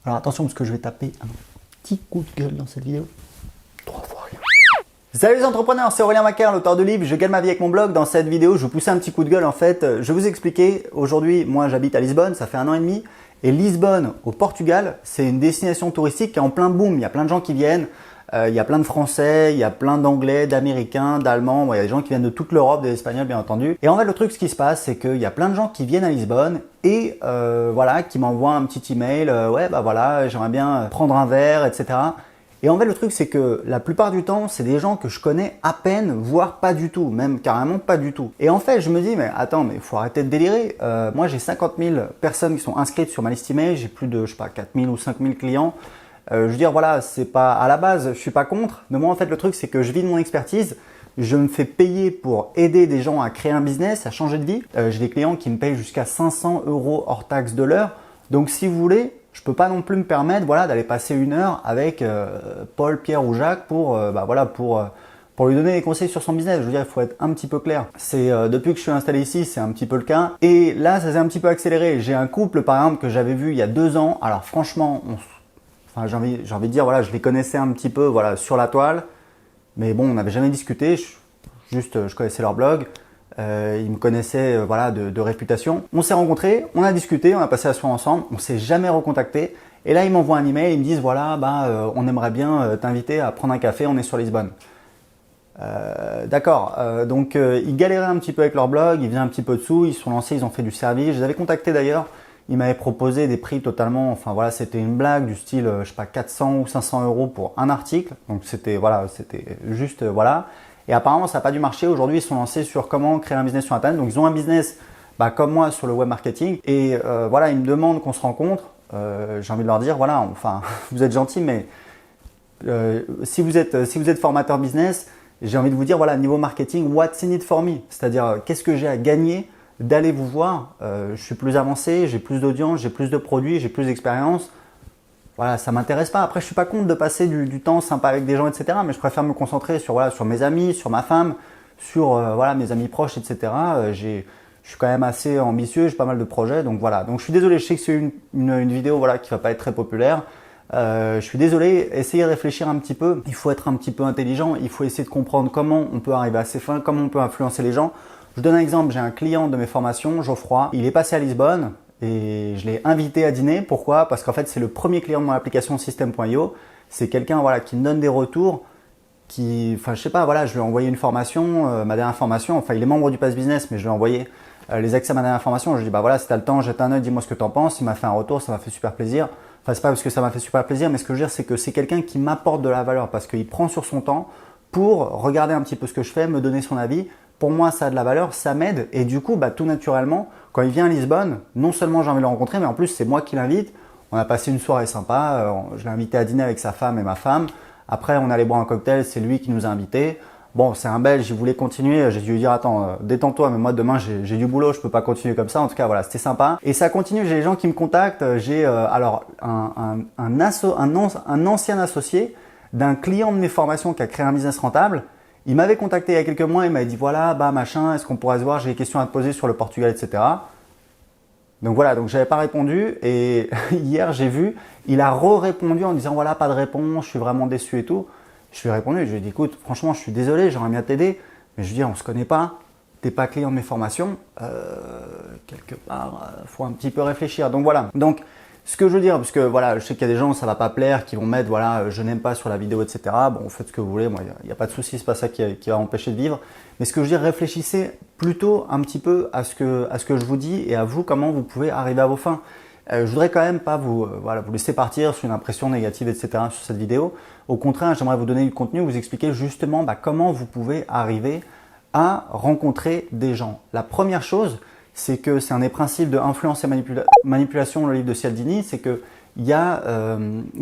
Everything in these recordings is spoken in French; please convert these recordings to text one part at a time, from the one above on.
Alors attention parce que je vais taper un petit coup de gueule dans cette vidéo. 3 fois rien. Salut les entrepreneurs, c'est Aurélien Macaire, l'auteur de livre Je gagne ma vie avec mon blog. Dans cette vidéo, je vais vous pousser un petit coup de gueule en fait. Je vais vous expliquer, aujourd'hui, moi j'habite à Lisbonne, ça fait 1 an et demi. Et Lisbonne, au Portugal, c'est une destination touristique qui est en plein boom. Il y a plein de gens qui viennent. Il y a plein de Français, il y a plein d'Anglais, d'Américains, d'Allemands. Il y a des gens qui viennent de toute l'Europe, des Espagnols bien entendu. Et en fait, le truc, ce qui se passe, c'est qu'il y a plein de gens qui viennent à Lisbonne et voilà, qui m'envoient un petit email. Ouais, bah voilà, j'aimerais bien prendre un verre, etc. Et en fait, le truc, c'est que la plupart du temps, c'est des gens que je connais à peine, voire pas du tout, même carrément pas du tout. Et en fait, je me dis, mais attends, mais faut arrêter de délirer. Moi, j'ai 50 000 personnes qui sont inscrites sur ma liste email. J'ai plus de, je sais pas, 4 000 ou 5 000 clients. Je veux dire, voilà, c'est pas à la base, je suis pas contre, mais moi en fait le truc c'est que je vis de mon expertise, je me fais payer pour aider des gens à créer un business, à changer de vie. J'ai des clients qui me payent jusqu'à 500 € hors taxe de l'heure, donc si vous voulez, je peux pas non plus me permettre voilà, d'aller passer 1 heure avec Paul, Pierre ou Jacques pour lui donner des conseils sur son business. Je veux dire, il faut être un petit peu clair. C'est depuis que je suis installé ici, c'est un petit peu le cas. Et là, ça s'est un petit peu accéléré. J'ai un couple par exemple que j'avais vu il y a 2 ans. Alors franchement, j'ai envie de dire, voilà, je les connaissais un petit peu voilà, sur la toile, mais bon, on n'avait jamais discuté, je connaissais leur blog, ils me connaissaient voilà, de réputation. On s'est rencontrés, on a discuté, on a passé la soirée ensemble, on s'est jamais recontacté, et là ils m'envoient un email, ils me disent, voilà, on aimerait bien t'inviter à prendre un café, on est sur Lisbonne. D'accord, donc ils galéraient un petit peu avec leur blog, ils faisaient un petit peu de sous, ils se sont lancés, ils ont fait du service, je les avais contactés d'ailleurs. Il m'avait proposé des prix totalement, enfin voilà, c'était une blague du style, je sais pas, 400 ou 500 € pour un article. Donc c'était voilà, c'était juste voilà. Et apparemment ça n'a pas dû marcher. Aujourd'hui ils sont lancés sur comment créer un business sur internet. Donc ils ont un business comme moi sur le web marketing. Et voilà, ils me demandent qu'on se rencontre. J'ai envie de leur dire voilà, enfin vous êtes gentils, mais si vous êtes formateur business, j'ai envie de vous dire voilà, niveau marketing, what's in it for me? C'est-à-dire qu'est-ce que j'ai à gagner d'aller vous voir, je suis plus avancé, j'ai plus d'audience, j'ai plus de produits, j'ai plus d'expérience. Voilà, ça m'intéresse pas. Après, je suis pas contre de passer du temps sympa avec des gens, etc. Mais je préfère me concentrer sur, voilà, sur mes amis, sur ma femme, sur voilà, mes amis proches, etc. Je suis quand même assez ambitieux, j'ai pas mal de projets. Donc voilà. Donc je suis désolé, je sais que c'est une vidéo voilà, qui va pas être très populaire. Je suis désolé, essayez de réfléchir un petit peu. Il faut être un petit peu intelligent. Il faut essayer de comprendre comment on peut arriver à ses fins, comment on peut influencer les gens. Je vous donne un exemple, j'ai un client de mes formations, Geoffroy, il est passé à Lisbonne et je l'ai invité à dîner. Pourquoi? Parce qu'en fait, c'est le premier client de mon application System.io. C'est quelqu'un voilà, qui me donne des retours, je sais pas, voilà, je lui ai envoyé une formation, ma dernière formation, enfin il est membre du Pass Business, mais je lui ai envoyé les accès à ma dernière formation. Je lui ai dit, bah voilà, si t'as le temps, jette un œil, dis-moi ce que t'en penses. Il m'a fait un retour, ça m'a fait super plaisir. Enfin, c'est pas parce que ça m'a fait super plaisir, mais ce que je veux dire, c'est que c'est quelqu'un qui m'apporte de la valeur parce qu'il prend sur son temps pour regarder un petit peu ce que je fais, me donner son avis. Pour moi, ça a de la valeur, ça m'aide et du coup, tout naturellement, quand il vient à Lisbonne, non seulement j'ai envie de le rencontrer, mais en plus, c'est moi qui l'invite. On a passé une soirée sympa, je l'ai invité à dîner avec sa femme et ma femme. Après, on allait boire un cocktail, c'est lui qui nous a invités. Bon, c'est un Belge, il voulait continuer, j'ai dû lui dire, attends, détends-toi, mais moi demain, j'ai du boulot, je peux pas continuer comme ça. En tout cas, voilà, c'était sympa. Et ça continue, j'ai des gens qui me contactent. J'ai alors un ancien associé d'un client de mes formations qui a créé un business rentable. Il m'avait contacté il y a quelques mois, il m'avait dit voilà, machin, est-ce qu'on pourrait se voir, j'ai des questions à te poser sur le Portugal, etc. Donc voilà, donc j'avais pas répondu et hier j'ai vu, il a répondu en disant voilà, pas de réponse, je suis vraiment déçu et tout. Je lui ai répondu, je lui ai dit écoute, franchement, je suis désolé, j'aimerais bien t'aider, mais je lui ai dit on se connaît pas, t'es pas client de mes formations, quelque part, faut un petit peu réfléchir. Donc voilà, donc ce que je veux dire, parce que voilà, je sais qu'il y a des gens, ça va pas plaire, qui vont mettre voilà, je n'aime pas sur la vidéo, etc. Bon, faites ce que vous voulez, moi, il n'y a pas de souci, c'est pas ça qui va m'empêcher de vivre. Mais ce que je veux dire, réfléchissez plutôt un petit peu à ce que je vous dis et à vous, comment vous pouvez arriver à vos fins. Je voudrais quand même pas vous laisser partir sur une impression négative, etc. sur cette vidéo. Au contraire, j'aimerais vous donner du contenu, vous expliquer justement comment vous pouvez arriver à rencontrer des gens. La première chose, c'est que c'est un des principes de influence et manipulation, le livre de Cialdini, c'est que il y a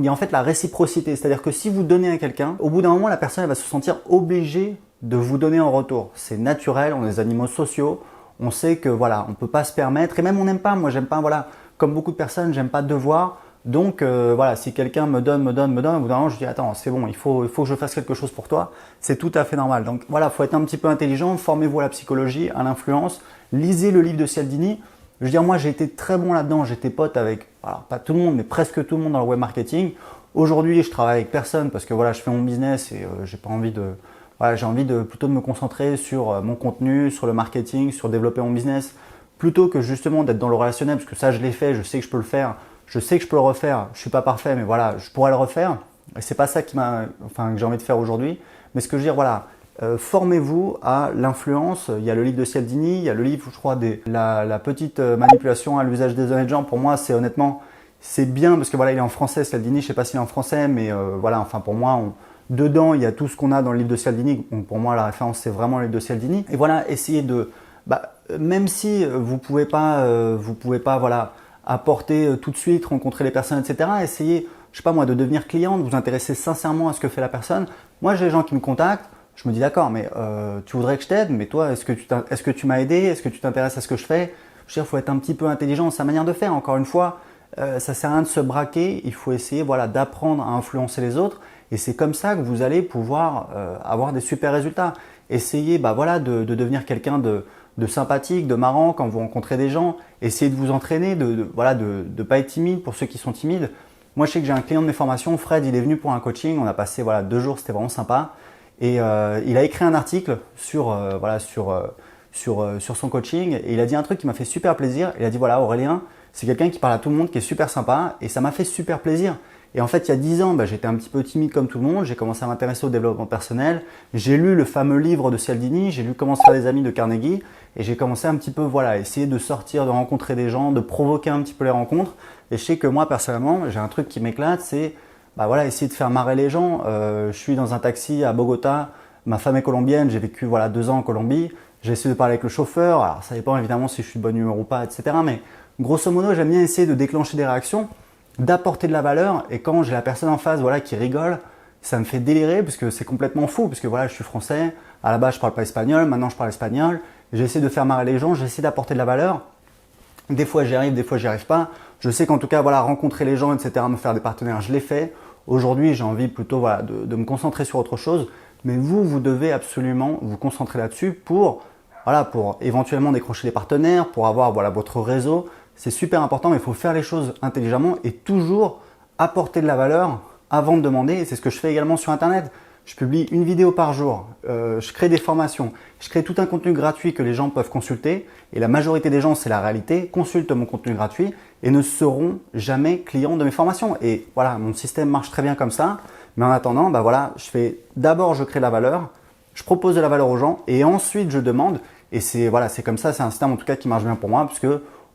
en fait la réciprocité. C'est-à-dire que si vous donnez à quelqu'un, au bout d'un moment, la personne elle va se sentir obligée de vous donner en retour. C'est naturel, on est des animaux sociaux, on sait que voilà, on peut pas se permettre, et même on n'aime pas, moi j'aime pas, voilà, comme beaucoup de personnes, j'aime pas devoir. Donc voilà, si quelqu'un me donne, au bout d'un moment, je dis attends, c'est bon, il faut que je fasse quelque chose pour toi. C'est tout à fait normal. Donc voilà, faut être un petit peu intelligent, formez-vous à la psychologie, à l'influence, lisez le livre de Cialdini. Je veux dire, moi, j'ai été très bon là-dedans. J'étais pote avec, alors pas tout le monde, mais presque tout le monde dans le web marketing. Aujourd'hui, je travaille avec personne parce que voilà, je fais mon business et j'ai pas envie de, voilà, j'ai envie de plutôt de me concentrer sur mon contenu, sur le marketing, sur développer mon business, plutôt que justement d'être dans le relationnel, parce que ça, je l'ai fait, je sais que je peux le faire, je sais que je peux le refaire. Je suis pas parfait, mais voilà, je pourrais le refaire. Et c'est pas ça que j'ai envie de faire aujourd'hui. Mais ce que je veux dire, voilà, formez-vous à l'influence. Il y a le livre de Cialdini, il y a le livre, je crois, la petite manipulation à l'usage des honnêtes gens. Pour moi, c'est honnêtement, c'est bien parce que voilà, il est en français, Cialdini. Je sais pas s'il est en français, mais voilà, enfin pour moi, dedans, il y a tout ce qu'on a dans le livre de Cialdini. Donc pour moi, la référence, c'est vraiment le livre de Cialdini. Et voilà, essayez de, même si vous pouvez pas, voilà, apporter tout de suite, rencontrer les personnes, etc. Essayez, je sais pas moi, de devenir client, de vous intéresser sincèrement à ce que fait la personne. Moi, j'ai des gens qui me contactent. Je me dis d'accord, mais tu voudrais que je t'aide, mais toi, est-ce que tu m'as aidé? Est-ce que tu t'intéresses à ce que je fais? Je veux dire, il faut être un petit peu intelligent dans sa manière de faire. Encore une fois, ça sert à rien de se braquer. Il faut essayer, voilà, d'apprendre à influencer les autres. Et c'est comme ça que vous allez pouvoir avoir des super résultats. Essayez, voilà, de devenir quelqu'un de sympathique, de marrant quand vous rencontrez des gens. Essayez de vous entraîner, voilà, de pas être timide pour ceux qui sont timides. Moi, je sais que j'ai un client de mes formations, Fred, il est venu pour un coaching. On a passé voilà 2 jours, c'était vraiment sympa. Et il a écrit un article sur son coaching et il a dit un truc qui m'a fait super plaisir. Il a dit voilà, Aurélien, c'est quelqu'un qui parle à tout le monde, qui est super sympa et ça m'a fait super plaisir. Et en fait, il y a 10 ans, j'étais un petit peu timide comme tout le monde. J'ai commencé à m'intéresser au développement personnel. J'ai lu le fameux livre de Cialdini, j'ai lu Comment se faire des amis de Carnegie et j'ai commencé un petit peu voilà, essayer de sortir, de rencontrer des gens, de provoquer un petit peu les rencontres. Et je sais que moi, personnellement, j'ai un truc qui m'éclate, c'est voilà, essayer de faire marrer les gens. Je suis dans un taxi à Bogota, ma femme est colombienne, j'ai vécu voilà 2 ans en Colombie. J'ai essayé de parler avec le chauffeur. Alors ça dépend évidemment si je suis de bonne humeur ou pas, etc. Mais grosso modo, j'aime bien essayer de déclencher des réactions, d'apporter de la valeur. Et quand j'ai la personne en face voilà, qui rigole, ça me fait délirer parce que c'est complètement fou. Parce que voilà, je suis français, à la base je parle pas espagnol, maintenant je parle espagnol. J'essaie de faire marrer les gens, j'essaie d'apporter de la valeur. Des fois j'y arrive, des fois j'y arrive pas. Je sais qu'en tout cas, voilà, rencontrer les gens, etc., me faire des partenaires, je l'ai fait. Aujourd'hui, j'ai envie plutôt voilà, de me concentrer sur autre chose. Mais vous devez absolument vous concentrer là-dessus pour éventuellement décrocher des partenaires, pour avoir voilà, votre réseau. C'est super important, mais il faut faire les choses intelligemment et toujours apporter de la valeur avant de demander. Et c'est ce que je fais également sur Internet. Je publie une vidéo par jour, je crée des formations, je crée tout un contenu gratuit que les gens peuvent consulter. Et la majorité des gens, c'est la réalité, consultent mon contenu gratuit et ne seront jamais clients de mes formations. Et voilà, mon système marche très bien comme ça. Mais en attendant, voilà, d'abord je crée de la valeur, je propose de la valeur aux gens et ensuite je demande. Et c'est comme ça, c'est un système en tout cas qui marche bien pour moi puisque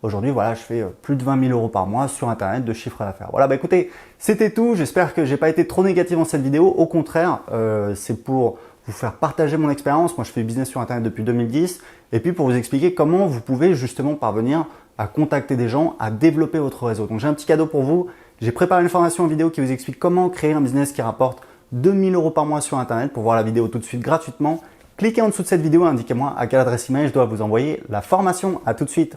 aujourd'hui, voilà, je fais plus de 20 000 € par mois sur Internet de chiffre d'affaires. Voilà, écoutez, c'était tout. J'espère que j'ai pas été trop négatif dans cette vidéo. Au contraire, c'est pour vous faire partager mon expérience. Moi, je fais business sur Internet depuis 2010 et puis pour vous expliquer comment vous pouvez justement parvenir à contacter des gens, à développer votre réseau. Donc, j'ai un petit cadeau pour vous. J'ai préparé une formation en vidéo qui vous explique comment créer un business qui rapporte 2 000 € par mois sur Internet. Pour voir la vidéo tout de suite gratuitement, cliquez en dessous de cette vidéo et indiquez-moi à quelle adresse email je dois vous envoyer la formation. À tout de suite.